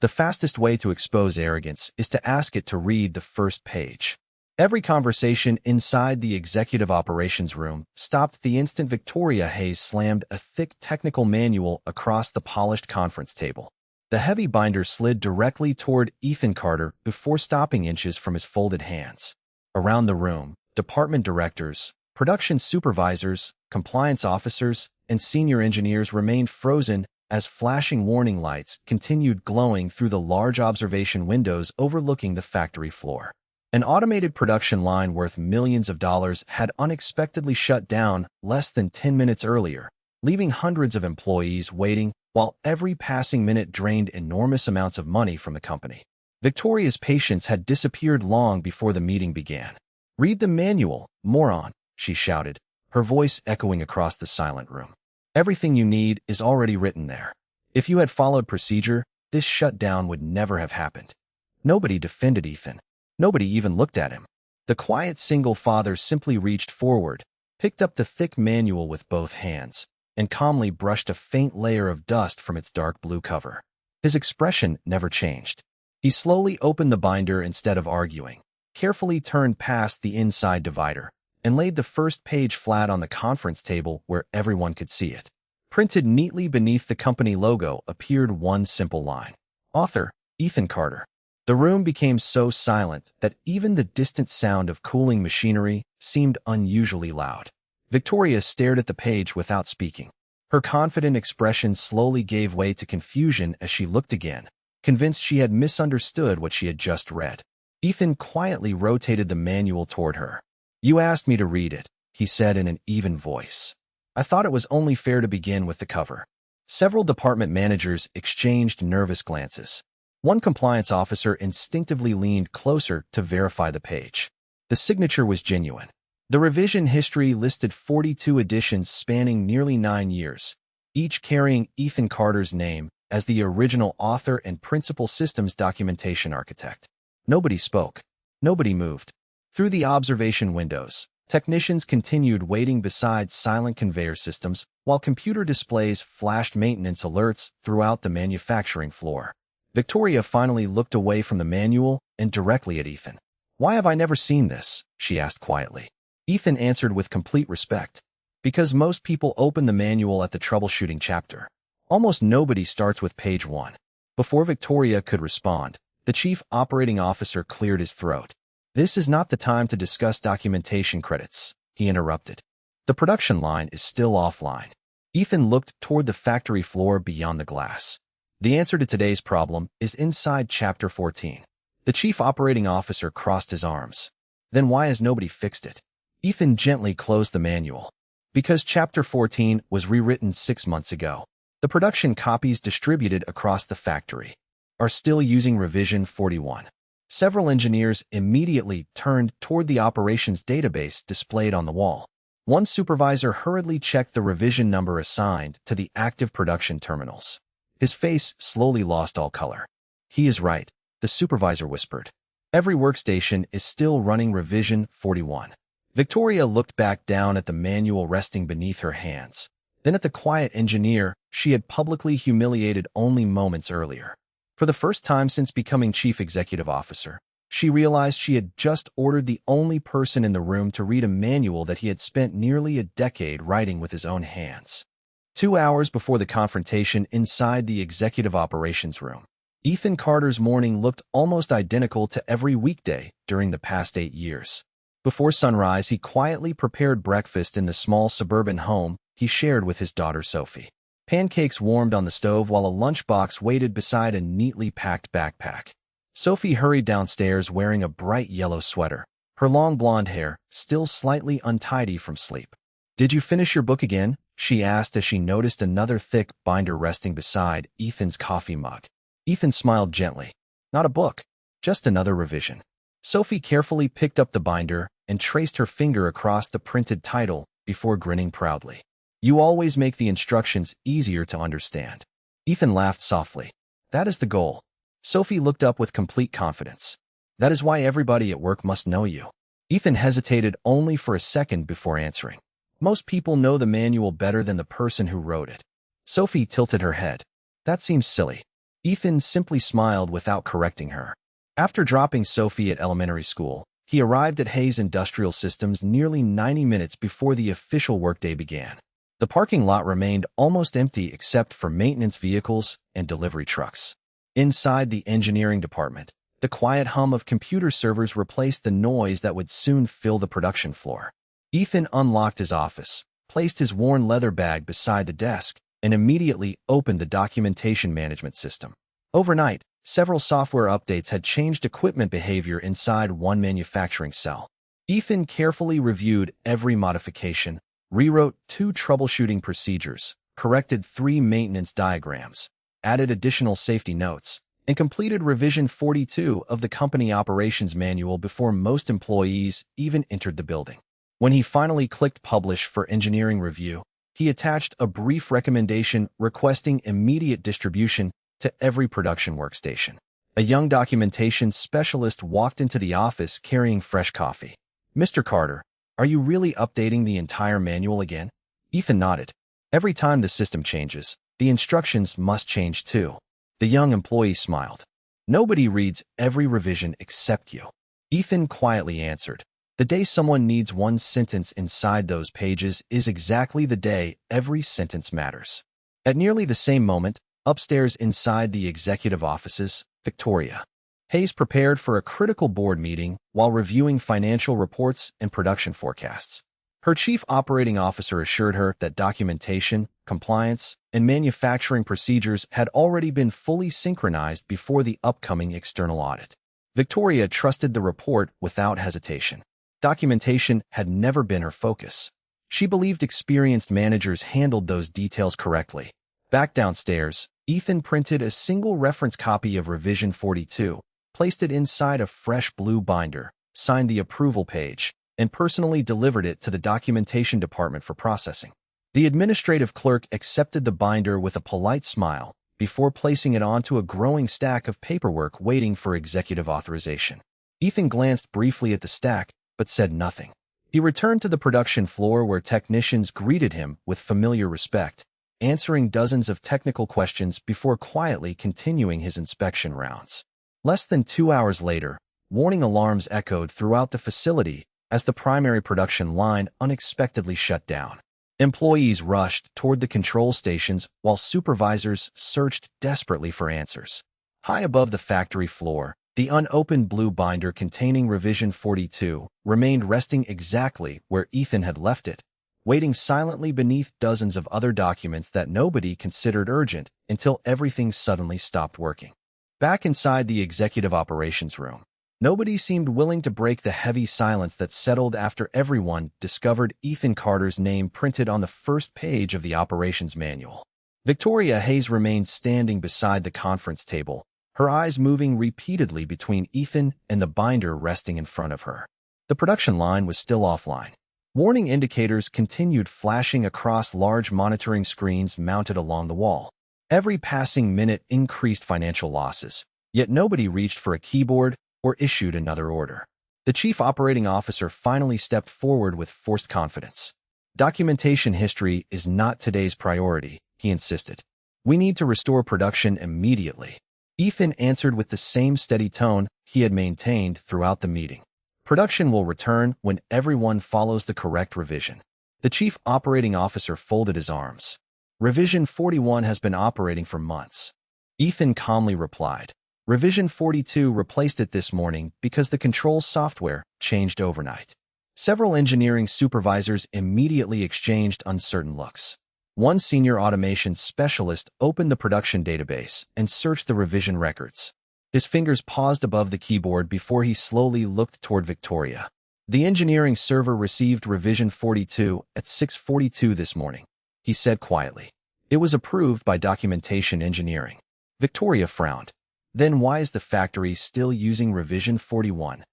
The fastest way to expose arrogance is to ask it to read the first page. Every conversation inside the executive operations room stopped the instant Victoria Hayes slammed a thick technical manual across the polished conference table. The heavy binder slid directly toward Ethan Carter before stopping inches from his folded hands. Around the room, department directors, production supervisors, compliance officers, and senior engineers remained frozen as flashing warning lights continued glowing through the large observation windows overlooking the factory floor. An automated production line worth millions of dollars had unexpectedly shut down less than 10 minutes earlier, leaving hundreds of employees waiting while every passing minute drained enormous amounts of money from the company. Victoria's patience had disappeared long before the meeting began. "Read the manual, moron," she shouted, her voice echoing across the silent room. "Everything you need is already written there. If you had followed procedure, this shutdown would never have happened." Nobody defended Ethan. Nobody even looked at him. The quiet single father simply reached forward, picked up the thick manual with both hands, and calmly brushed a faint layer of dust from its dark blue cover. His expression never changed. He slowly opened the binder instead of arguing, carefully turned past the inside divider, and laid the first page flat on the conference table where everyone could see it. Printed neatly beneath the company logo appeared one simple line: Author, Ethan Carter. The room became so silent that even the distant sound of cooling machinery seemed unusually loud. Victoria stared at the page without speaking. Her confident expression slowly gave way to confusion as she looked again, convinced she had misunderstood what she had just read. Ethan quietly rotated the manual toward her. "You asked me to read it," he said in an even voice. "I thought it was only fair to begin with the cover." Several department managers exchanged nervous glances. One compliance officer instinctively leaned closer to verify the page. The signature was genuine. The revision history listed 42 editions spanning nearly 9 years, each carrying Ethan Carter's name as the original author and principal systems documentation architect. Nobody spoke. Nobody moved. Through the observation windows, technicians continued waiting beside silent conveyor systems while computer displays flashed maintenance alerts throughout the manufacturing floor. Victoria finally looked away from the manual and directly at Ethan. "Why have I never seen this?" she asked quietly. Ethan answered with complete respect. "Because most people open the manual at the troubleshooting chapter. Almost nobody starts with page 1. Before Victoria could respond, the chief operating officer cleared his throat. "This is not the time to discuss documentation credits," he interrupted. "The production line is still offline." Ethan looked toward the factory floor beyond the glass. "The answer to today's problem is inside Chapter 14. The chief operating officer crossed his arms. "Then why has nobody fixed it?" Ethan gently closed the manual. "Because Chapter 14 was rewritten 6 months ago. The production copies distributed across the factory are still using revision 41. Several engineers immediately turned toward the operations database displayed on the wall. One supervisor hurriedly checked the revision number assigned to the active production terminals. His face slowly lost all color. "He is right," the supervisor whispered. "Every workstation is still running revision 41. Victoria looked back down at the manual resting beneath her hands, then at the quiet engineer she had publicly humiliated only moments earlier. For the first time since becoming chief executive officer, she realized she had just ordered the only person in the room to read a manual that he had spent nearly a decade writing with his own hands. 2 hours before the confrontation inside the executive operations room, Ethan Carter's morning looked almost identical to every weekday during the past 8 years. Before sunrise, he quietly prepared breakfast in the small suburban home he shared with his daughter Sophie. Pancakes warmed on the stove while a lunchbox waited beside a neatly packed backpack. Sophie hurried downstairs wearing a bright yellow sweater, her long blonde hair still slightly untidy from sleep. "Did you finish your book again?" she asked as she noticed another thick binder resting beside Ethan's coffee mug. Ethan smiled gently. "Not a book, just another revision." Sophie carefully picked up the binder and traced her finger across the printed title before grinning proudly. "You always make the instructions easier to understand." Ethan laughed softly. "That is the goal." Sophie looked up with complete confidence. "That is why everybody at work must know you." Ethan hesitated only for a second before answering. "Most people know the manual better than the person who wrote it." Sophie tilted her head. "That seems silly." Ethan simply smiled without correcting her. After dropping Sophie at elementary school, he arrived at Hayes Industrial Systems nearly 90 minutes before the official workday began. The parking lot remained almost empty except for maintenance vehicles and delivery trucks. Inside the engineering department, the quiet hum of computer servers replaced the noise that would soon fill the production floor. Ethan unlocked his office, placed his worn leather bag beside the desk, and immediately opened the documentation management system. Overnight, several software updates had changed equipment behavior inside one manufacturing cell. Ethan carefully reviewed every modification, rewrote 2 troubleshooting procedures, corrected 3 maintenance diagrams, added additional safety notes, and completed revision 42 of the company operations manual before most employees even entered the building. When he finally clicked Publish for engineering review, he attached a brief recommendation requesting immediate distribution to every production workstation. A young documentation specialist walked into the office carrying fresh coffee. "Mr. Carter, are you really updating the entire manual again?" Ethan nodded. "Every time the system changes, the instructions must change too." The young employee smiled. "Nobody reads every revision except you." Ethan quietly answered. "The day someone needs one sentence inside those pages is exactly the day every sentence matters." At nearly the same moment, upstairs inside the executive offices, Victoria Hayes prepared for a critical board meeting while reviewing financial reports and production forecasts. Her chief operating officer assured her that documentation, compliance, and manufacturing procedures had already been fully synchronized before the upcoming external audit. Victoria trusted the report without hesitation. Documentation had never been her focus. She believed experienced managers handled those details correctly. Back downstairs, Ethan printed a single reference copy of Revision 42, placed it inside a fresh blue binder, signed the approval page, and personally delivered it to the documentation department for processing. The administrative clerk accepted the binder with a polite smile before placing it onto a growing stack of paperwork waiting for executive authorization. Ethan glanced briefly at the stack, but said nothing. He returned to the production floor where technicians greeted him with familiar respect, answering dozens of technical questions before quietly continuing his inspection rounds. Less than 2 hours later, warning alarms echoed throughout the facility as the primary production line unexpectedly shut down. Employees rushed toward the control stations while supervisors searched desperately for answers. High above the factory floor, the unopened blue binder containing Revision 42 remained resting exactly where Ethan had left it, waiting silently beneath dozens of other documents that nobody considered urgent until everything suddenly stopped working. Back inside the executive operations room, nobody seemed willing to break the heavy silence that settled after everyone discovered Ethan Carter's name printed on the first page of the operations manual. Victoria Hayes remained standing beside the conference table, her eyes moving repeatedly between Ethan and the binder resting in front of her. The production line was still offline. Warning indicators continued flashing across large monitoring screens mounted along the wall. Every passing minute increased financial losses, yet nobody reached for a keyboard or issued another order. The chief operating officer finally stepped forward with forced confidence. "Documentation history is not today's priority," he insisted. "We need to restore production immediately." Ethan answered with the same steady tone he had maintained throughout the meeting. "Production will return when everyone follows the correct revision." The chief operating officer folded his arms. "Revision 41 has been operating for months." Ethan calmly replied. "Revision 42 replaced it this morning because the control software changed overnight." Several engineering supervisors immediately exchanged uncertain looks. One senior automation specialist opened the production database and searched the revision records. His fingers paused above the keyboard before he slowly looked toward Victoria. "The engineering server received Revision 42 at 6:42 this morning," he said quietly. "It was approved by documentation engineering." Victoria frowned. "Then why is the factory still using Revision 41?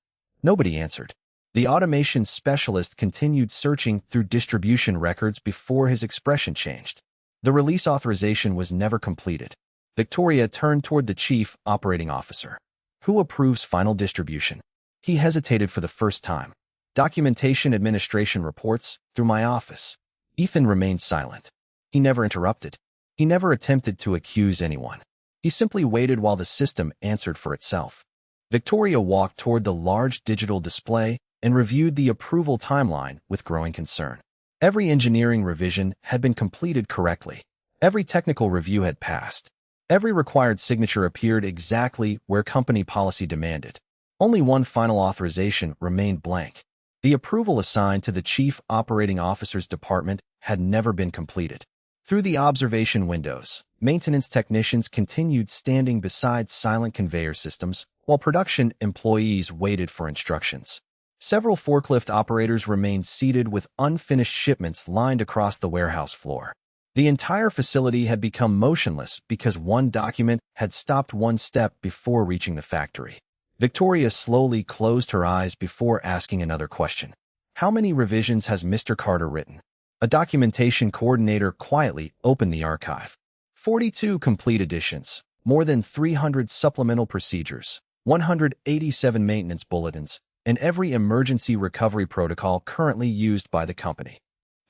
Nobody answered. The automation specialist continued searching through distribution records before his expression changed. The release authorization was never completed. Victoria turned toward the chief operating officer. "Who approves final distribution?" He hesitated for the first time. "Documentation administration reports through my office." Ethan remained silent. He never interrupted. He never attempted to accuse anyone. He simply waited while the system answered for itself. Victoria walked toward the large digital display and reviewed the approval timeline with growing concern. Every engineering revision had been completed correctly. Every technical review had passed. Every required signature appeared exactly where company policy demanded. Only one final authorization remained blank. The approval assigned to the Chief Operating Officer's department had never been completed. Through the observation windows, maintenance technicians continued standing beside silent conveyor systems, while production employees waited for instructions. Several forklift operators remained seated with unfinished shipments lined across the warehouse floor. The entire facility had become motionless because one document had stopped one step before reaching the factory. Victoria slowly closed her eyes before asking another question. How many revisions has Mr. Carter written? A documentation coordinator quietly opened the archive. 42 complete editions, more than 300 supplemental procedures, 187 maintenance bulletins, and every emergency recovery protocol currently used by the company.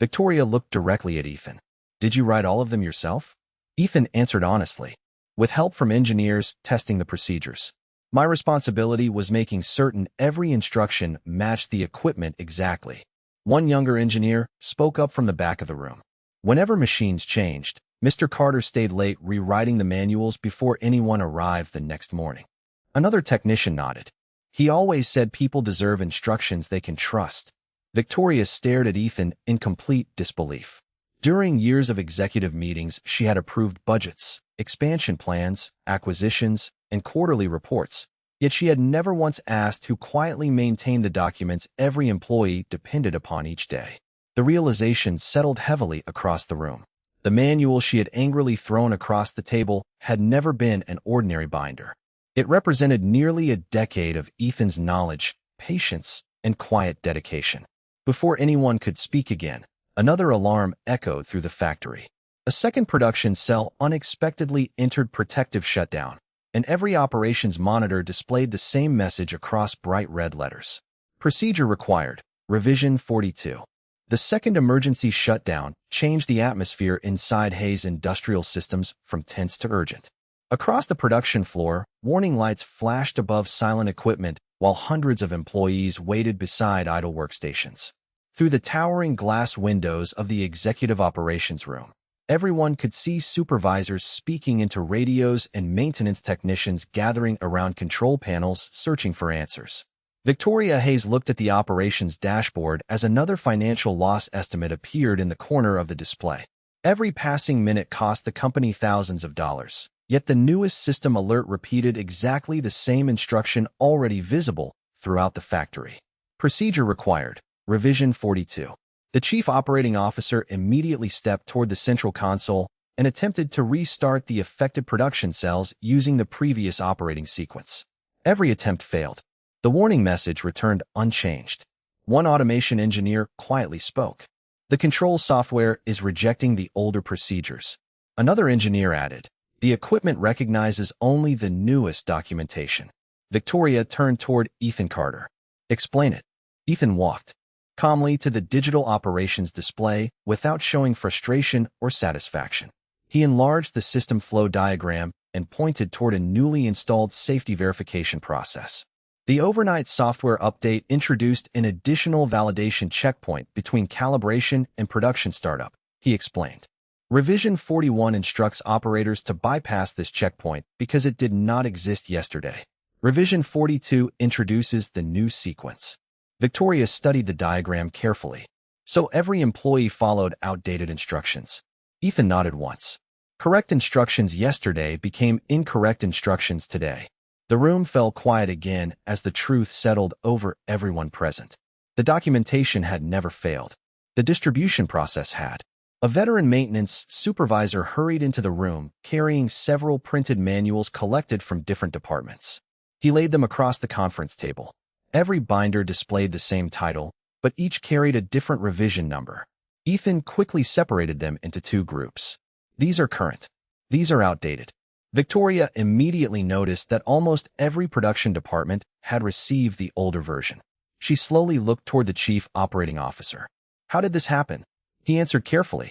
Victoria looked directly at Ethan. Did you write all of them yourself? Ethan answered honestly. With help from engineers testing the procedures. My responsibility was making certain every instruction matched the equipment exactly. One younger engineer spoke up from the back of the room. Whenever machines changed, Mr. Carter stayed late rewriting the manuals before anyone arrived the next morning. Another technician nodded. He always said people deserve instructions they can trust. Victoria stared at Ethan in complete disbelief. During years of executive meetings, she had approved budgets, expansion plans, acquisitions, and quarterly reports, yet she had never once asked who quietly maintained the documents every employee depended upon each day. The realization settled heavily across the room. The manual she had angrily thrown across the table had never been an ordinary binder. It represented nearly a decade of Ethan's knowledge, patience, and quiet dedication. Before anyone could speak again, another alarm echoed through the factory. A second production cell unexpectedly entered protective shutdown, and every operations monitor displayed the same message across bright red letters. Procedure required, revision 42. The second emergency shutdown changed the atmosphere inside Hayes Industrial Systems from tense to urgent. Across the production floor, warning lights flashed above silent equipment while hundreds of employees waited beside idle workstations. Through the towering glass windows of the executive operations room, everyone could see supervisors speaking into radios and maintenance technicians gathering around control panels searching for answers. Victoria Hayes looked at the operations dashboard as another financial loss estimate appeared in the corner of the display. Every passing minute cost the company thousands of dollars, yet the newest system alert repeated exactly the same instruction already visible throughout the factory. Procedure required, revision 42. The chief operating officer immediately stepped toward the central console and attempted to restart the affected production cells using the previous operating sequence. Every attempt failed. The warning message returned unchanged. One automation engineer quietly spoke. The control software is rejecting the older procedures. Another engineer added, the equipment recognizes only the newest documentation. Victoria turned toward Ethan Carter. Explain it. Ethan walked calmly to the digital operations display without showing frustration or satisfaction. He enlarged the system flow diagram and pointed toward a newly installed safety verification process. The overnight software update introduced an additional validation checkpoint between calibration and production startup, he explained. Revision 41 instructs operators to bypass this checkpoint because it did not exist yesterday. Revision 42 introduces the new sequence. Victoria studied the diagram carefully, so every employee followed outdated instructions. Ethan nodded once. Correct instructions yesterday became incorrect instructions today. The room fell quiet again as the truth settled over everyone present. The documentation had never failed. The distribution process had. A veteran maintenance supervisor hurried into the room, carrying several printed manuals collected from different departments. He laid them across the conference table. Every binder displayed the same title, but each carried a different revision number. Ethan quickly separated them into two groups. These are current. These are outdated. Victoria immediately noticed that almost every production department had received the older version. She slowly looked toward the chief operating officer. How did this happen? He answered carefully.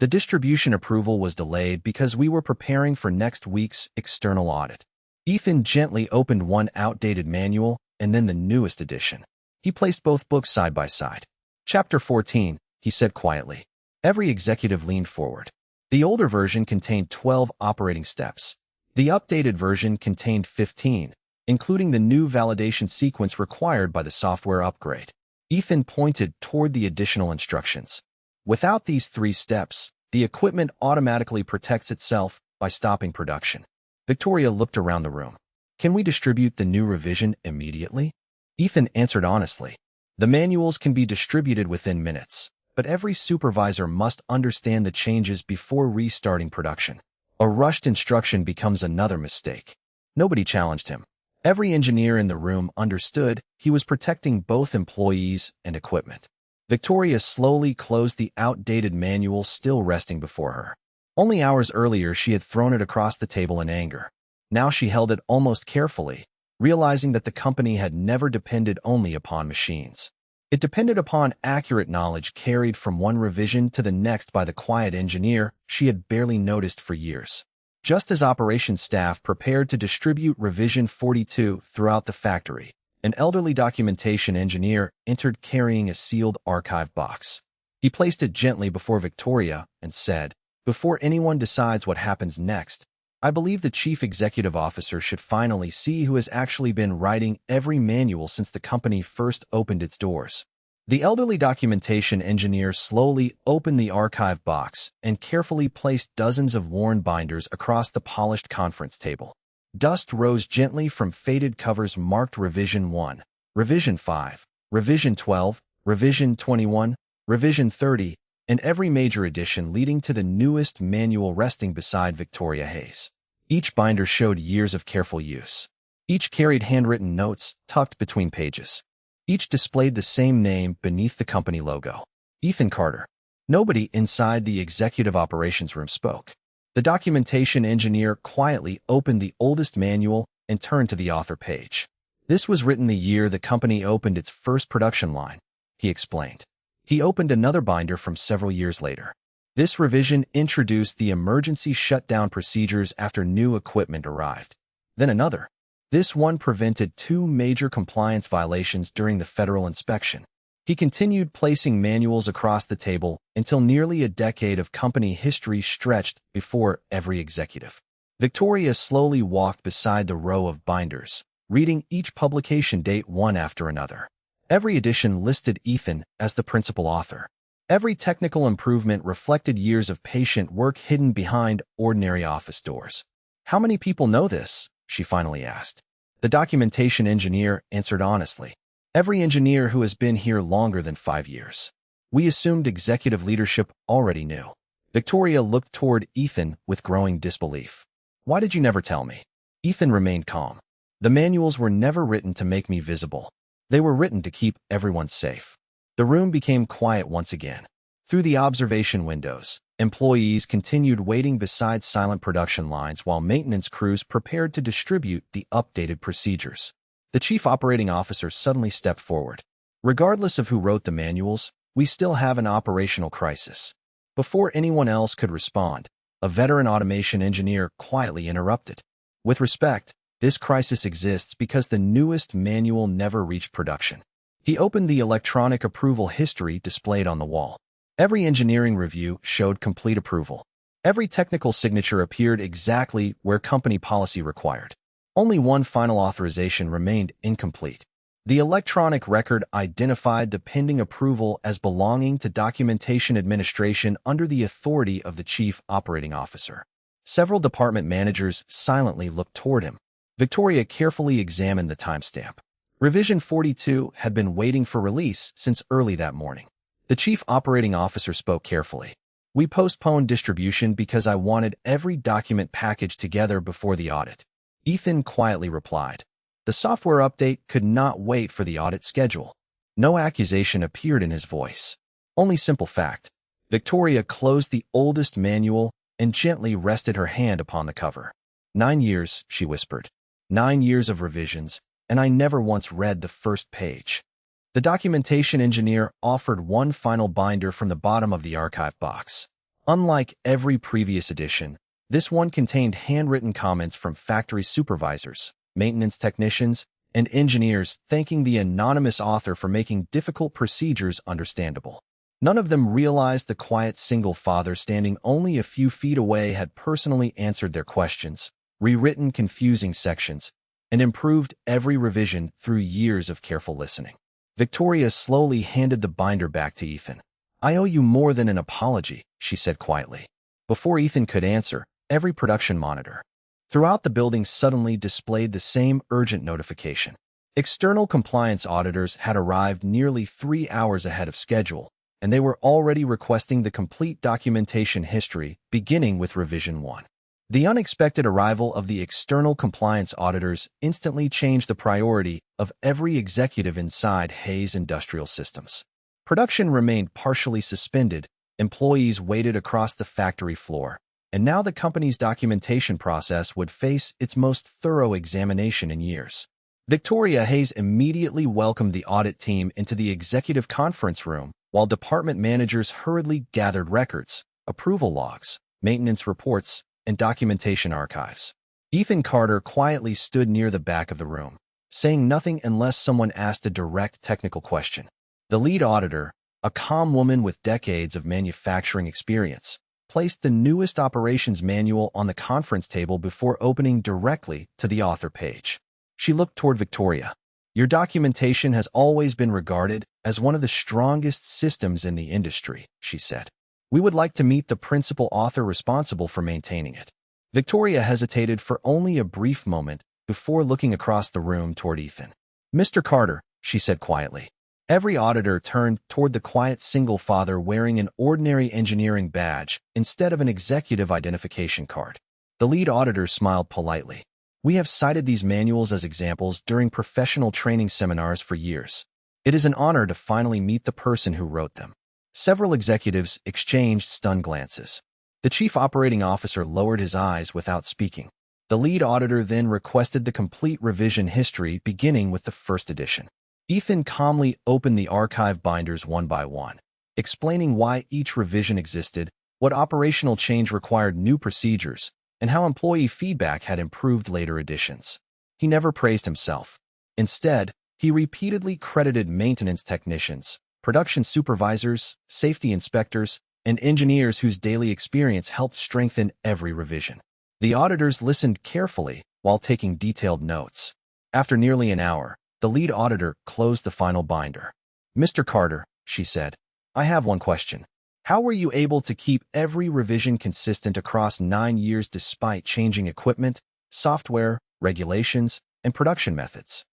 The distribution approval was delayed because we were preparing for next week's external audit. Ethan gently opened one outdated manual and then the newest edition. He placed both books side by side. Chapter 14, he said quietly. Every executive leaned forward. The older version contained 12 operating steps. The updated version contained 15, including the new validation sequence required by the software upgrade. Ethan pointed toward the additional instructions. Without these 3 steps, the equipment automatically protects itself by stopping production. Victoria looked around the room. Can we distribute the new revision immediately? Ethan answered honestly. The manuals can be distributed within minutes, but every supervisor must understand the changes before restarting production. A rushed instruction becomes another mistake. Nobody challenged him. Every engineer in the room understood he was protecting both employees and equipment. Victoria slowly closed the outdated manual still resting before her. Only hours earlier she had thrown it across the table in anger. Now she held it almost carefully, realizing that the company had never depended only upon machines. It depended upon accurate knowledge carried from one revision to the next by the quiet engineer she had barely noticed for years. Just as operations staff prepared to distribute revision 42 throughout the factory, an elderly documentation engineer entered carrying a sealed archive box. He placed it gently before Victoria and said, "Before anyone decides what happens next, I believe the chief executive officer should finally see who has actually been writing every manual since the company first opened its doors." The elderly documentation engineer slowly opened the archive box and carefully placed dozens of worn binders across the polished conference table. Dust rose gently from faded covers marked Revision 1, Revision 5, Revision 12, Revision 21, Revision 30, and every major edition leading to the newest manual resting beside Victoria Hayes. Each binder showed years of careful use. Each carried handwritten notes tucked between pages. Each displayed the same name beneath the company logo. Ethan Carter. Nobody inside the executive operations room spoke. The documentation engineer quietly opened the oldest manual and turned to the author page. This was written the year the company opened its first production line, he explained. He opened another binder from several years later. This revision introduced the emergency shutdown procedures after new equipment arrived. Then another. This one prevented 2 major compliance violations during the federal inspection. He continued placing manuals across the table until nearly a decade of company history stretched before every executive. Victoria slowly walked beside the row of binders, reading each publication date one after another. Every edition listed Ethan as the principal author. Every technical improvement reflected years of patient work hidden behind ordinary office doors. "How many people know this?" she finally asked. The documentation engineer answered honestly. "Every engineer who has been here longer than 5 years. We assumed executive leadership already knew." Victoria looked toward Ethan with growing disbelief. "Why did you never tell me?" Ethan remained calm. "The manuals were never written to make me visible. They were written to keep everyone safe." The room became quiet once again. Through the observation windows, employees continued waiting beside silent production lines while maintenance crews prepared to distribute the updated procedures. The chief operating officer suddenly stepped forward. "Regardless of who wrote the manuals, we still have an operational crisis." Before anyone else could respond, a veteran automation engineer quietly interrupted. "With respect, this crisis exists because the newest manual never reached production." He opened the electronic approval history displayed on the wall. Every engineering review showed complete approval. Every technical signature appeared exactly where company policy required. Only one final authorization remained incomplete. The electronic record identified the pending approval as belonging to documentation administration under the authority of the chief operating officer. Several department managers silently looked toward him. Victoria carefully examined the timestamp. Revision 42 had been waiting for release since early that morning. The chief operating officer spoke carefully. "We postponed distribution because I wanted every document packaged together before the audit." Ethan quietly replied. The software update could not wait for the audit schedule. No accusation appeared in his voice. Only simple fact. Victoria closed the oldest manual and gently rested her hand upon the cover. 9 years, she whispered. 9 years of revisions, and I never once read the first page. The documentation engineer offered one final binder from the bottom of the archive box. Unlike every previous edition, this one contained handwritten comments from factory supervisors, maintenance technicians, and engineers thanking the anonymous author for making difficult procedures understandable. None of them realized the quiet single father standing only a few feet away had personally answered their questions, rewritten confusing sections, and improved every revision through years of careful listening. Victoria slowly handed the binder back to Ethan. "I owe you more than an apology," she said quietly. Before Ethan could answer, every production monitor throughout the building suddenly displayed the same urgent notification. External compliance auditors had arrived nearly 3 hours ahead of schedule, and they were already requesting the complete documentation history, beginning with Revision 1. The unexpected arrival of the external compliance auditors instantly changed the priority of every executive inside Hayes Industrial Systems. Production remained partially suspended, employees waited across the factory floor, and now the company's documentation process would face its most thorough examination in years. Victoria Hayes immediately welcomed the audit team into the executive conference room, while department managers hurriedly gathered records, approval logs, maintenance reports, and documentation archives. Ethan Carter quietly stood near the back of the room, saying nothing unless someone asked a direct technical question. The lead auditor, a calm woman with decades of manufacturing experience, placed the newest operations manual on the conference table before opening directly to the author page. She looked toward Victoria. "Your documentation has always been regarded as one of the strongest systems in the industry," she said. "We would like to meet the principal author responsible for maintaining it." Victoria hesitated for only a brief moment before looking across the room toward Ethan. "Mr. Carter," she said quietly. Every auditor turned toward the quiet single father wearing an ordinary engineering badge instead of an executive identification card. The lead auditor smiled politely. "We have cited these manuals as examples during professional training seminars for years. It is an honor to finally meet the person who wrote them." Several executives exchanged stunned glances. The chief operating officer lowered his eyes without speaking. The lead auditor then requested the complete revision history beginning with the first edition. Ethan calmly opened the archive binders one by one, explaining why each revision existed, what operational change required new procedures, and how employee feedback had improved later editions. He never praised himself. Instead, he repeatedly credited maintenance technicians, production supervisors, safety inspectors, and engineers whose daily experience helped strengthen every revision. The auditors listened carefully while taking detailed notes. After nearly an hour, the lead auditor closed the final binder. "Mr. Carter," she said, "I have one question. How were you able to keep every revision consistent across 9 years despite changing equipment, software, regulations, and production methods?"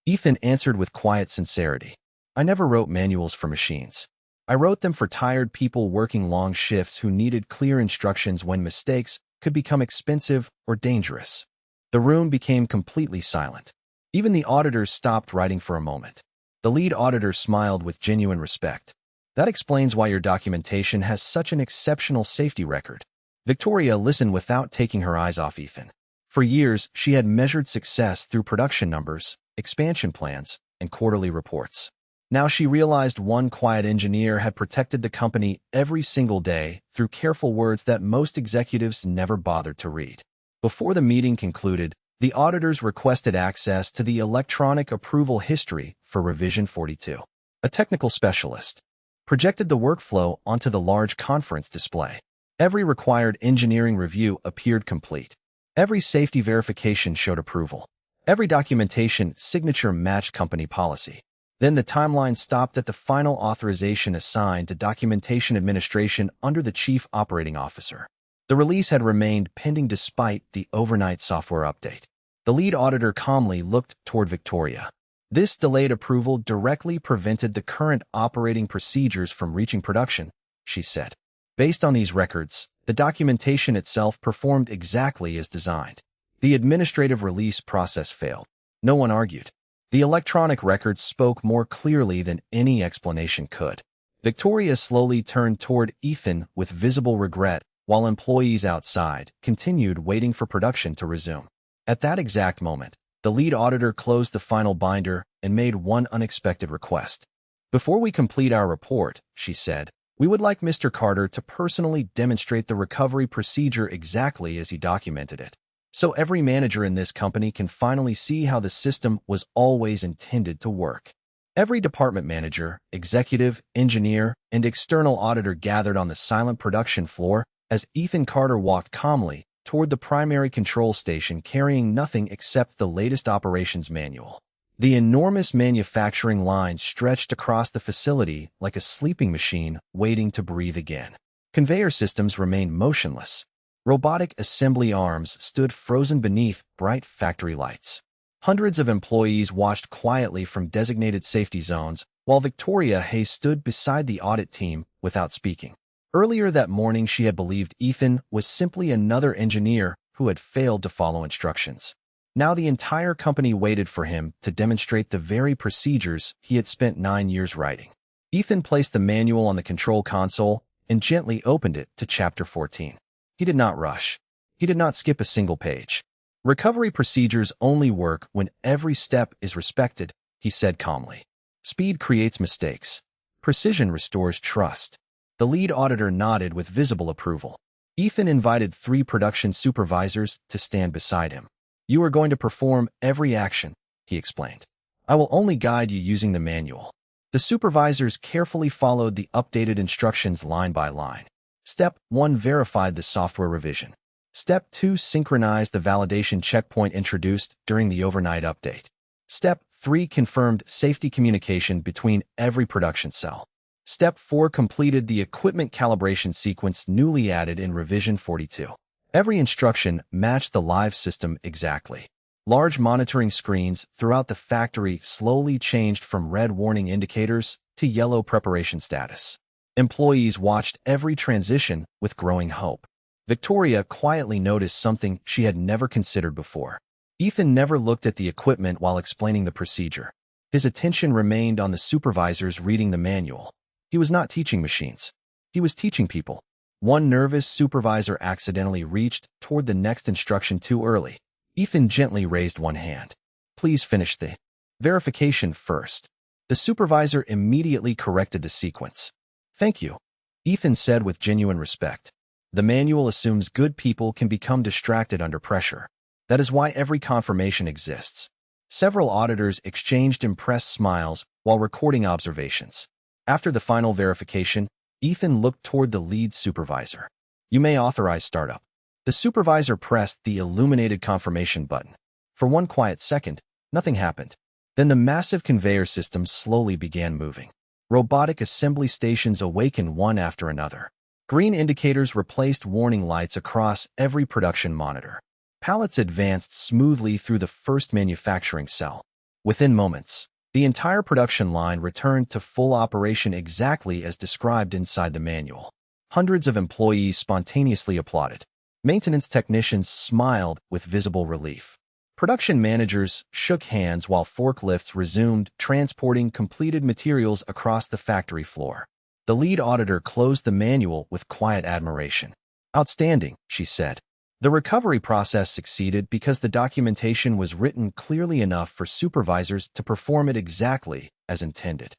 Ethan answered with quiet sincerity. "I never wrote manuals for machines. I wrote them for tired people working long shifts who needed clear instructions when mistakes could become expensive or dangerous." The room became completely silent. Even the auditors stopped writing for a moment. The lead auditor smiled with genuine respect. "That explains why your documentation has such an exceptional safety record." Victoria listened without taking her eyes off Ethan. For years, she had measured success through production numbers, expansion plans, and quarterly reports. Now she realized one quiet engineer had protected the company every single day through careful words that most executives never bothered to read. Before the meeting concluded, the auditors requested access to the electronic approval history for Revision 42. A technical specialist projected the workflow onto the large conference display. Every required engineering review appeared complete. Every safety verification showed approval. Every documentation signature matched company policy. Then the timeline stopped at the final authorization assigned to documentation administration under the Chief Operating Officer. The release had remained pending despite the overnight software update. The lead auditor calmly looked toward Victoria. "This delayed approval directly prevented the current operating procedures from reaching production," she said. "Based on these records, the documentation itself performed exactly as designed. The administrative release process failed." No one argued. The electronic records spoke more clearly than any explanation could. Victoria slowly turned toward Ethan with visible regret, while employees outside continued waiting for production to resume. At that exact moment, the lead auditor closed the final binder and made one unexpected request. "Before we complete our report," she said, We would like Mr. Carter to personally demonstrate the recovery procedure exactly as he documented it, so every manager in this company can finally see how the system was always intended to work. Every department manager, executive, engineer, and external auditor gathered on the silent production floor as Ethan Carter walked calmly toward the primary control station carrying nothing except the latest operations manual. The enormous manufacturing line stretched across the facility like a sleeping machine waiting to breathe again. Conveyor systems remained motionless. Robotic assembly arms stood frozen beneath bright factory lights. Hundreds of employees watched quietly from designated safety zones, while Victoria Hayes stood beside the audit team without speaking. Earlier that morning, she had believed Ethan was simply another engineer who had failed to follow instructions. Now the entire company waited for him to demonstrate the very procedures he had spent 9 years writing. Ethan placed the manual on the control console and gently opened it to Chapter 14. He did not rush. He did not skip a single page. Recovery procedures only work when every step is respected, he said calmly. Speed creates mistakes. Precision restores trust. The lead auditor nodded with visible approval. Ethan invited 3 production supervisors to stand beside him. You are going to perform every action, he explained. I will only guide you using the manual. The supervisors carefully followed the updated instructions line by line. Step 1 verified the software revision. Step 2 synchronized the validation checkpoint introduced during the overnight update. Step 3 confirmed safety communication between every production cell. Step 4 completed the equipment calibration sequence newly added in revision 42. Every instruction matched the live system exactly. Large monitoring screens throughout the factory slowly changed from red warning indicators to yellow preparation status. Employees watched every transition with growing hope. Victoria quietly noticed something she had never considered before. Ethan never looked at the equipment while explaining the procedure. His attention remained on the supervisors reading the manual. He was not teaching machines. He was teaching people. One nervous supervisor accidentally reached toward the next instruction too early. Ethan gently raised one hand. Please finish the verification first. The supervisor immediately corrected the sequence. Thank you, Ethan said with genuine respect. The manual assumes good people can become distracted under pressure. That is why every confirmation exists. Several auditors exchanged impressed smiles while recording observations. After the final verification, Ethan looked toward the lead supervisor. You may authorize startup. The supervisor pressed the illuminated confirmation button. For one quiet second, nothing happened. Then the massive conveyor system slowly began moving. Robotic assembly stations awakened one after another. Green indicators replaced warning lights across every production monitor. Pallets advanced smoothly through the first manufacturing cell. Within moments, the entire production line returned to full operation exactly as described inside the manual. Hundreds of employees spontaneously applauded. Maintenance technicians smiled with visible relief. Production managers shook hands while forklifts resumed transporting completed materials across the factory floor. The lead auditor closed the manual with quiet admiration. Outstanding, she said. The recovery process succeeded because the documentation was written clearly enough for supervisors to perform it exactly as intended.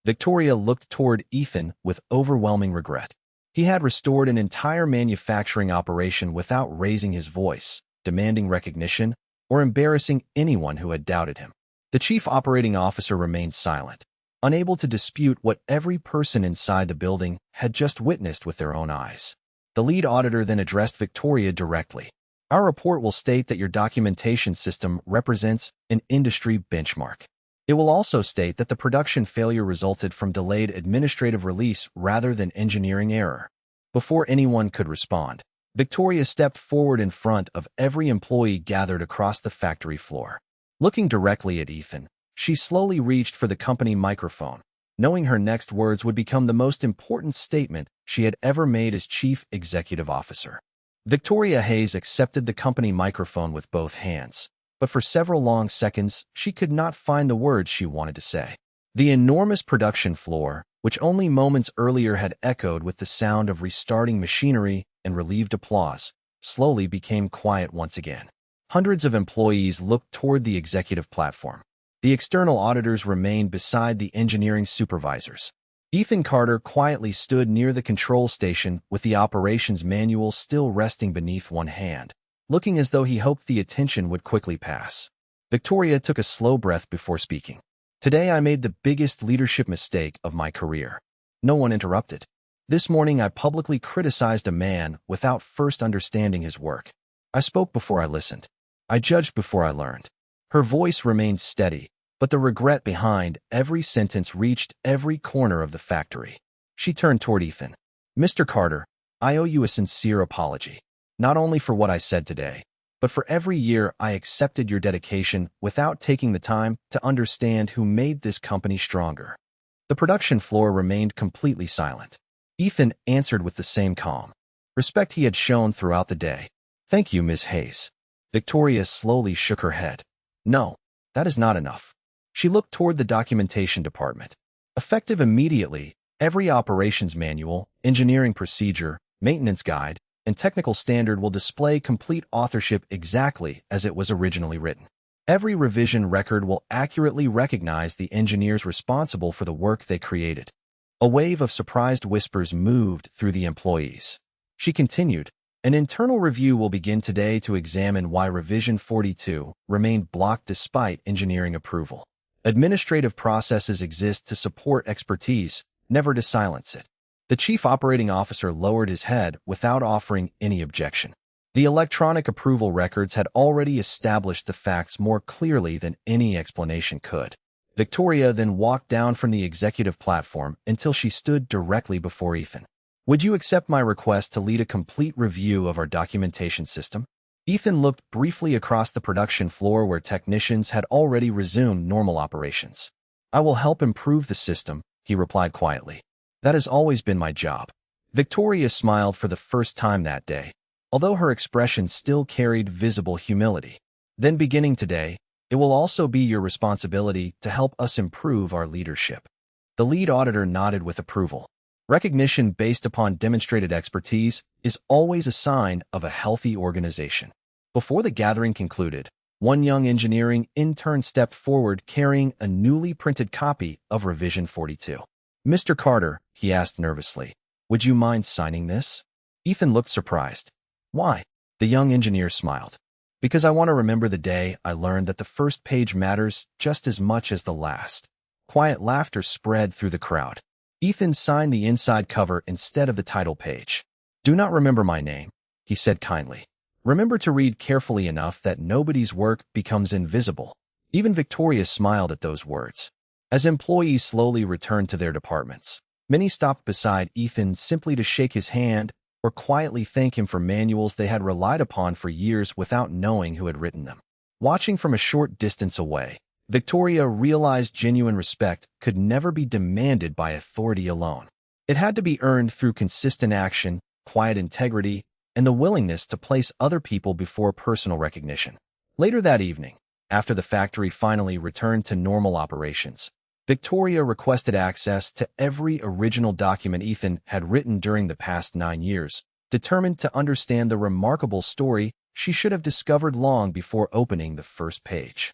Victoria looked toward Ethan with overwhelming regret. He had restored an entire manufacturing operation without raising his voice, demanding recognition, or embarrassing anyone who had doubted him. The chief operating officer remained silent, unable to dispute what every person inside the building had just witnessed with their own eyes. The lead auditor then addressed Victoria directly. Our report will state that your documentation system represents an industry benchmark. It will also state that the production failure resulted from delayed administrative release rather than engineering error. Before anyone could respond, Victoria stepped forward in front of every employee gathered across the factory floor. Looking directly at Ethan, she slowly reached for the company microphone, knowing her next words would become the most important statement she had ever made as chief executive officer. Victoria Hayes accepted the company microphone with both hands, but for several long seconds, she could not find the words she wanted to say. The enormous production floor, which only moments earlier had echoed with the sound of restarting machinery and relieved applause, slowly became quiet once again. Hundreds of employees looked toward the executive platform. The external auditors remained beside the engineering supervisors. Ethan Carter quietly stood near the control station with the operations manual still resting beneath one hand, looking as though he hoped the attention would quickly pass. Victoria took a slow breath before speaking. Today I made the biggest leadership mistake of my career. No one interrupted. This morning I publicly criticized a man without first understanding his work. I spoke before I listened. I judged before I learned. Her voice remained steady, but the regret behind every sentence reached every corner of the factory. She turned toward Ethan. Mr. Carter, I owe you a sincere apology, not only for what I said today, but for every year I accepted your dedication without taking the time to understand who made this company stronger. The production floor remained completely silent. Ethan answered with the same calm respect he had shown throughout the day. Thank you, Ms. Hayes. Victoria slowly shook her head. No, that is not enough. She looked toward the documentation department. Effective immediately, every operations manual, engineering procedure, maintenance guide, and technical standard will display complete authorship exactly as it was originally written. Every revision record will accurately recognize the engineers responsible for the work they created. A wave of surprised whispers moved through the employees. She continued, an internal review will begin today to examine why Revision 42 remained blocked despite engineering approval. Administrative processes exist to support expertise, never to silence it. The chief operating officer lowered his head without offering any objection. The electronic approval records had already established the facts more clearly than any explanation could. Victoria then walked down from the executive platform until she stood directly before Ethan. Would you accept my request to lead a complete review of our documentation system? Ethan looked briefly across the production floor where technicians had already resumed normal operations. I will help improve the system, he replied quietly. That has always been my job. Victoria smiled for the first time that day, although her expression still carried visible humility. Then beginning today, it will also be your responsibility to help us improve our leadership. The lead auditor nodded with approval. Recognition based upon demonstrated expertise is always a sign of a healthy organization. Before the gathering concluded, one young engineering intern stepped forward carrying a newly printed copy of Revision 42. Mr. Carter, he asked nervously, would you mind signing this? Ethan looked surprised. Why? The young engineer smiled. Because I want to remember the day I learned that the first page matters just as much as the last. Quiet laughter spread through the crowd. Ethan signed the inside cover instead of the title page. Do not remember my name, he said kindly. Remember to read carefully enough that nobody's work becomes invisible. Even Victoria smiled at those words. As employees slowly returned to their departments, many stopped beside Ethan simply to shake his hand or quietly thank him for manuals they had relied upon for years without knowing who had written them. Watching from a short distance away, Victoria realized genuine respect could never be demanded by authority alone. It had to be earned through consistent action, quiet integrity, and the willingness to place other people before personal recognition. Later that evening, after the factory finally returned to normal operations, Victoria requested access to every original document Ethan had written during the past 9 years, determined to understand the remarkable story she should have discovered long before opening the first page.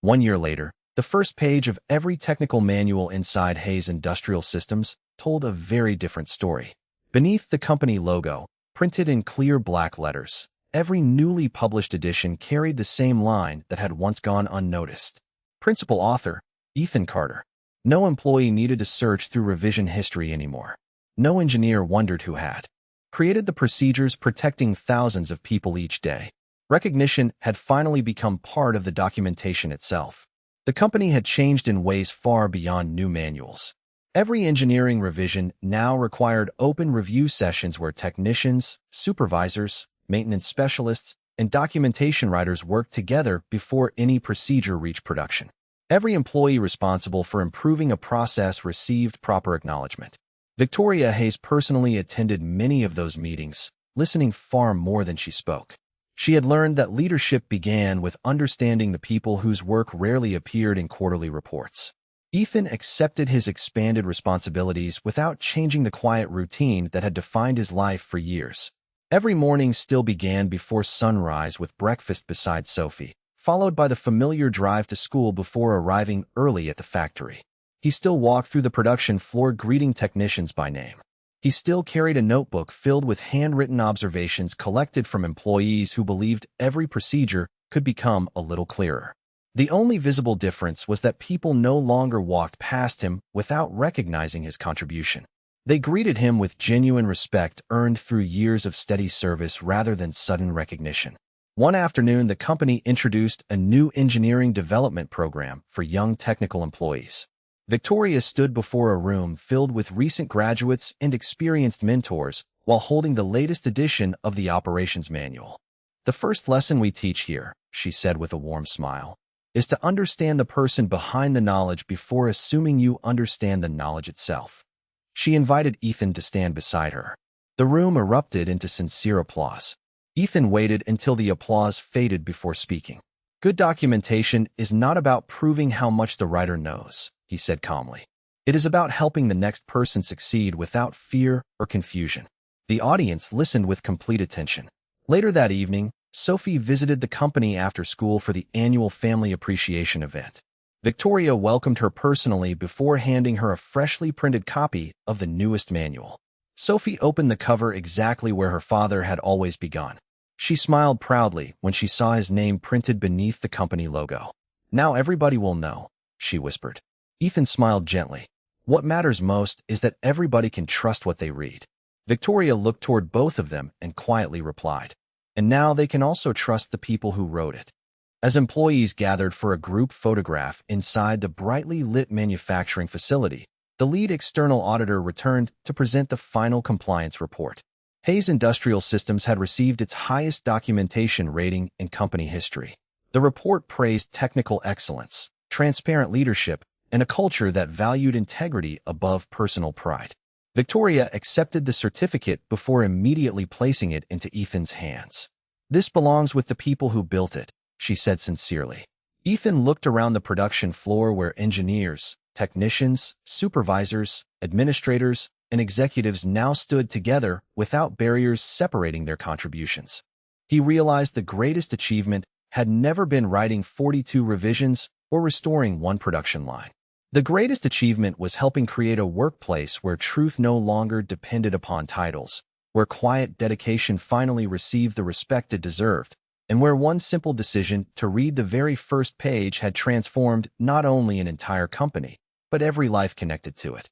1 year later, the first page of every technical manual inside Hayes Industrial Systems told a very different story. Beneath the company logo, printed in clear black letters, every newly published edition carried the same line that had once gone unnoticed. Principal author, Ethan Carter. No employee needed to search through revision history anymore. No engineer wondered who had created the procedures protecting thousands of people each day. Recognition had finally become part of the documentation itself. The company had changed in ways far beyond new manuals. Every engineering revision now required open review sessions where technicians, supervisors, maintenance specialists, and documentation writers worked together before any procedure reached production. Every employee responsible for improving a process received proper acknowledgement. Victoria Hayes personally attended many of those meetings, listening far more than she spoke. She had learned that leadership began with understanding the people whose work rarely appeared in quarterly reports. Ethan accepted his expanded responsibilities without changing the quiet routine that had defined his life for years. Every morning still began before sunrise with breakfast beside Sophie, followed by the familiar drive to school before arriving early at the factory. He still walked through the production floor greeting technicians by name. He still carried a notebook filled with handwritten observations collected from employees who believed every procedure could become a little clearer. The only visible difference was that people no longer walked past him without recognizing his contribution. They greeted him with genuine respect earned through years of steady service rather than sudden recognition. One afternoon, the company introduced a new engineering development program for young technical employees. Victoria stood before a room filled with recent graduates and experienced mentors while holding the latest edition of the operations manual. "The first lesson we teach here," she said with a warm smile, "is to understand the person behind the knowledge before assuming you understand the knowledge itself." She invited Ethan to stand beside her. The room erupted into sincere applause. Ethan waited until the applause faded before speaking. "Good documentation is not about proving how much the writer knows," he said calmly. "It is about helping the next person succeed without fear or confusion." The audience listened with complete attention. Later that evening, Sophie visited the company after school for the annual family appreciation event. Victoria welcomed her personally before handing her a freshly printed copy of the newest manual. Sophie opened the cover exactly where her father had always begun. She smiled proudly when she saw his name printed beneath the company logo. "Now everybody will know," she whispered. Ethan smiled gently. "What matters most is that everybody can trust what they read." Victoria looked toward both of them and quietly replied, "And now they can also trust the people who wrote it." As employees gathered for a group photograph inside the brightly lit manufacturing facility, the lead external auditor returned to present the final compliance report. Hayes Industrial Systems had received its highest documentation rating in company history. The report praised technical excellence, transparent leadership, and a culture that valued integrity above personal pride. Victoria accepted the certificate before immediately placing it into Ethan's hands. "This belongs with the people who built it," she said sincerely. Ethan looked around the production floor where engineers, technicians, supervisors, administrators, and executives now stood together without barriers separating their contributions. He realized the greatest achievement had never been writing 42 revisions or restoring one production line. The greatest achievement was helping create a workplace where truth no longer depended upon titles, where quiet dedication finally received the respect it deserved, and where one simple decision to read the very first page had transformed not only an entire company, but every life connected to it.